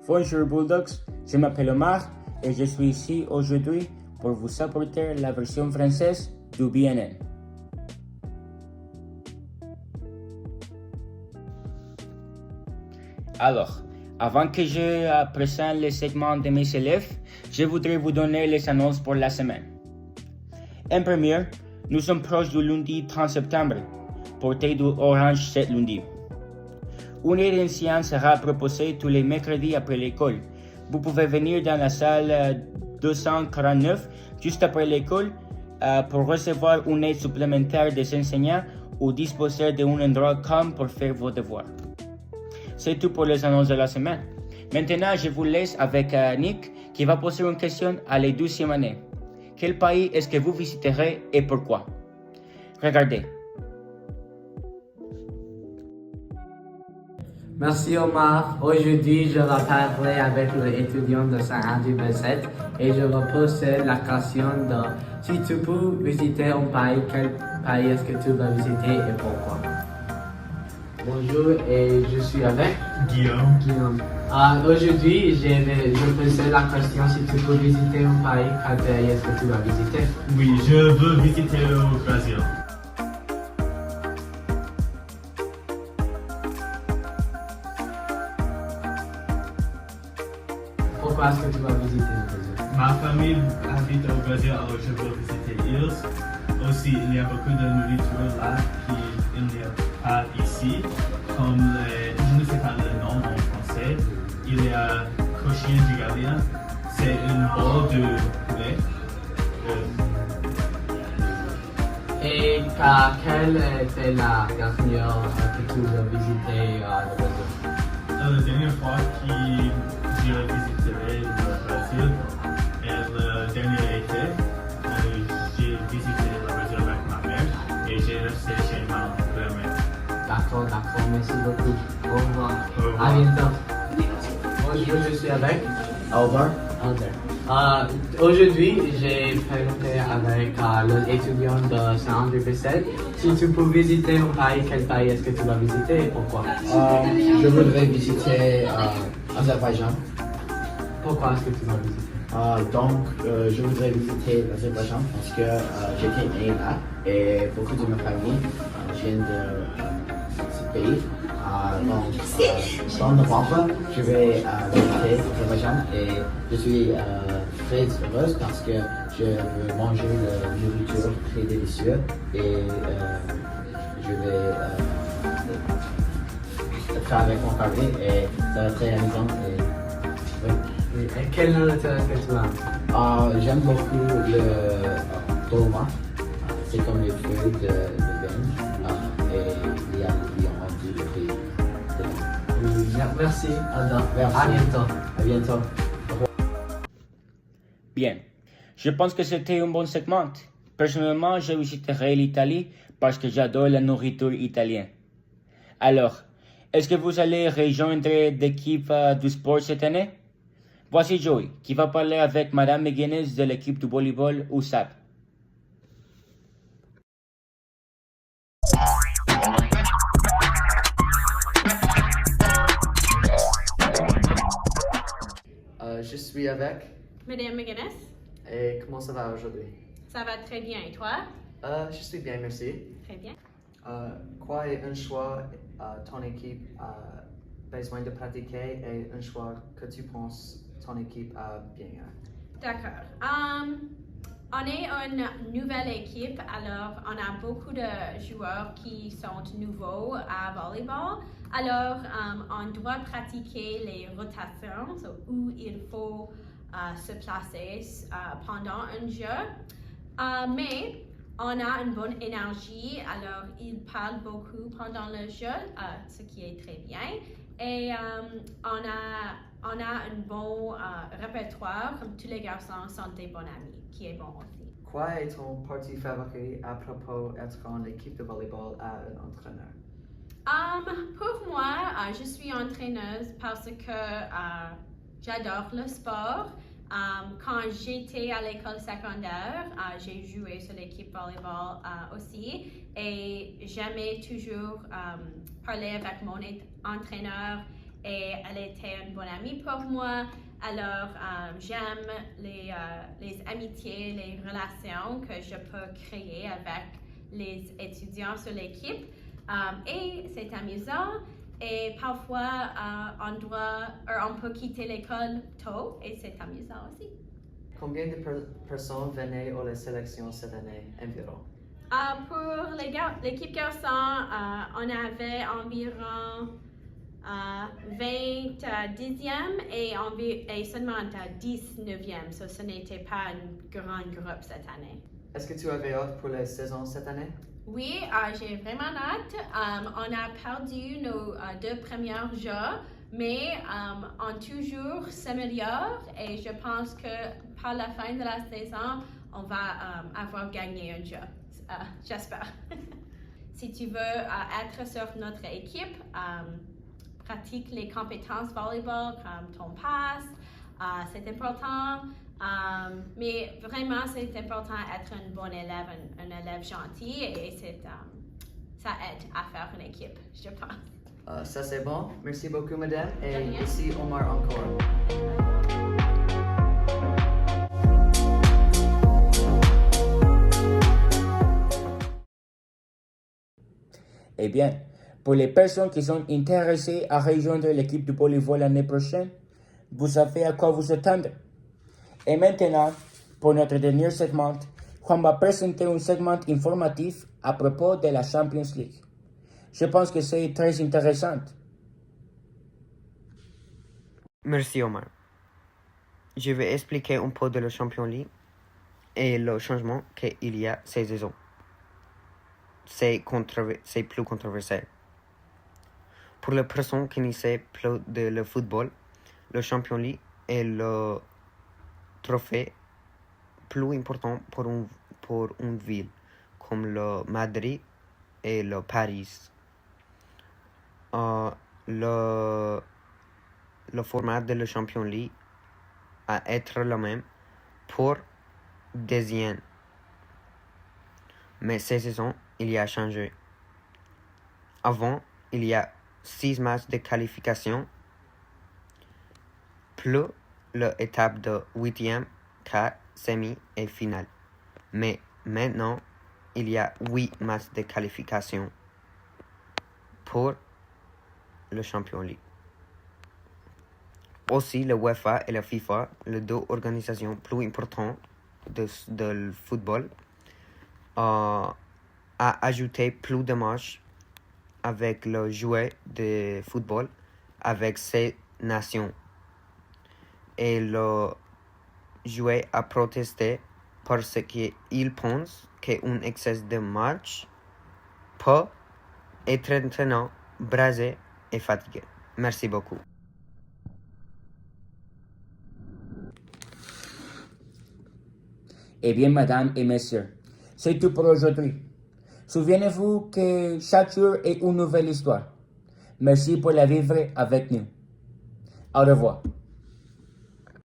Bonjour Bulldogs, je m'appelle Omar et je suis ici aujourd'hui pour vous apporter la version française du BNN. Alors, avant que je présente les segments de mes élèves, je voudrais vous donner les annonces pour la semaine. En première, nous sommes proches du lundi 30 septembre, portée du orange cet lundi. Une heure d'ancienne sera proposée tous les mercredis après l'école. Vous pouvez venir dans la salle 249 juste après l'école pour recevoir une aide supplémentaire des enseignants ou disposer d'un endroit calme pour faire vos devoirs. C'est tout pour les annonces de la semaine. Maintenant, je vous laisse avec Nick qui va poser une question à la 12e année. Quel pays est-ce que vous visiterez et pourquoi? Regardez. Merci Omar. Aujourd'hui, je vais parler avec l'étudiant de Saint-André-Bessette et je vais poser la question de si tu peux visiter un pays, quel pays est-ce que tu vas visiter et pourquoi? Bonjour et je suis avec Guillaume. Aujourd'hui, je vais poser la question si tu peux visiter un pays, quel pays est-ce que tu vas visiter? Oui, je veux visiter le Brésil. Pourquoi est-ce que tu vas visiter le Brésil? Ma famille habite au Brésil, alors je veux visiter l'île. Aussi, il y a beaucoup de nourriture là qu'il n'y a pas ici, comme je ne sais pas le nom en français. Il y a cochon du gardien, c'est une boule de poulet. Et quelle était la dernière que tu as visité le Brésil? La dernière fois que j'ai visité le Brésil, et le dernier été, j'ai visité le Brésil avec ma mère et j'ai resté chez ma grand-mère. D'accord, merci beaucoup. Au revoir. Au revoir. À bientôt. Bonjour, je suis avec Albert. Aujourd'hui, j'ai présenté avec l'étudiant de Saint-André-Bessette. Si tu peux visiter un pays, quel pays est-ce que tu vas visiter et pourquoi? Je voudrais visiter Azerbaïdjan. Pourquoi est-ce que tu vas visiter? Je voudrais visiter l'Azerbaïdjan parce que j'étais né là et beaucoup de ma famille vient de ce pays. Dans novembre, je vais visiter l'Azerbaïdjan et je suis très heureuse parce que je veux manger de nourriture très délicieuse et je vais être avec mon famille et ça va être très amusant. Et quelle nourriture est-ce que tu as? J'aime beaucoup le dolma, c'est comme les feuilles de vigne et il y a des viandes du pays. Merci, Alda. Merci. À bientôt. À bientôt. Bien, je pense que c'était un bon segment. Personnellement, je visiterai l'Italie parce que j'adore la nourriture italienne. Alors, est-ce que vous allez rejoindre l'équipe du sport cette année? Voici Joey qui va parler avec Madame McGuinness de l'équipe du volleyball USAP. Je suis avec. Madame McGuinness, Et comment ça va aujourd'hui? ça va très bien et toi? Je suis bien, merci. Très bien. Quoi est un choix ton équipe a besoin de pratiquer et un choix que tu penses ton équipe a bien? D'accord. On est une nouvelle équipe, alors on a beaucoup de joueurs qui sont nouveaux à volleyball. Alors, on doit pratiquer les rotations où il faut se placer pendant un jeu. Mais on a une bonne énergie, alors ils parlent beaucoup pendant le jeu, ce qui est très bien. Et on a un bon répertoire, comme tous les garçons sont des bons amis, qui est bon aussi. Quoi est ton parti favori à propos d'être en équipe de volleyball à un entraîneur? Pour moi, je suis entraîneuse parce que j'adore le sport. Quand j'étais à l'école secondaire, j'ai joué sur l'équipe volleyball aussi et j'aimais toujours parler avec mon entraîneur et elle était une bonne amie pour moi. Alors, j'aime les amitiés, les relations que je peux créer avec les étudiants sur l'équipe. Et c'est amusant. Et parfois, on peut quitter l'école tôt et c'est amusant aussi. Combien de personnes venaient à la sélection cette année environ? Pour l'équipe garçon, on avait environ 20 dixièmes et seulement 19e. So, ce n'était pas un grand groupe cette année. Est-ce que tu avais hâte pour la saison cette année? Oui, j'ai vraiment hâte. On a perdu nos 2 premiers jeux, mais on toujours s'améliore et je pense que par la fin de la saison, on va avoir gagné un jeu. J'espère. Si tu veux être sur notre équipe, pratique les compétences volleyball comme ton passe, c'est important. Mais vraiment, c'est important d'être un bon élève, un élève gentil et ça aide à faire une équipe, je pense. Ça c'est bon. Merci beaucoup, madame. Et De rien. ici, Omar encore. Eh bien, pour les personnes qui sont intéressées à rejoindre l'équipe de volleyball l'année prochaine, vous savez à quoi vous attendre. Et maintenant, pour notre dernier segment, Juan va présenter un segment informatif à propos de la Champions League. Je pense que c'est très intéressant. Merci Omar. Je vais expliquer un peu de la Champions League et le changement qu'il y a cette saison. C'est plus controversé. Pour les personnes qui ne savent plus de le football, le Champions League est le trophée plus important pour une ville comme le Madrid et le Paris. Le format de la Champions League a être le même pour 10 ans. Mais cette saison, il y a changé. Avant, il y a 6 matchs de qualification, plus l'étape de 8e, quart, semi et finale. Mais maintenant, il y a 8 matchs de qualification pour le Champions League. Aussi, la UEFA et la FIFA, les 2 organisations plus importantes de football, a ajouté plus de matchs avec le joueur de football avec 6 nations. Et le joueur a protesté parce qu'il pense qu'un excès de matchs peut être entraînant, brasé et fatigué. Merci beaucoup. Eh bien, mesdames et messieurs, c'est tout pour aujourd'hui. Souvenez-vous que chaque jour est une nouvelle histoire. Merci pour la vivre avec nous. Au revoir.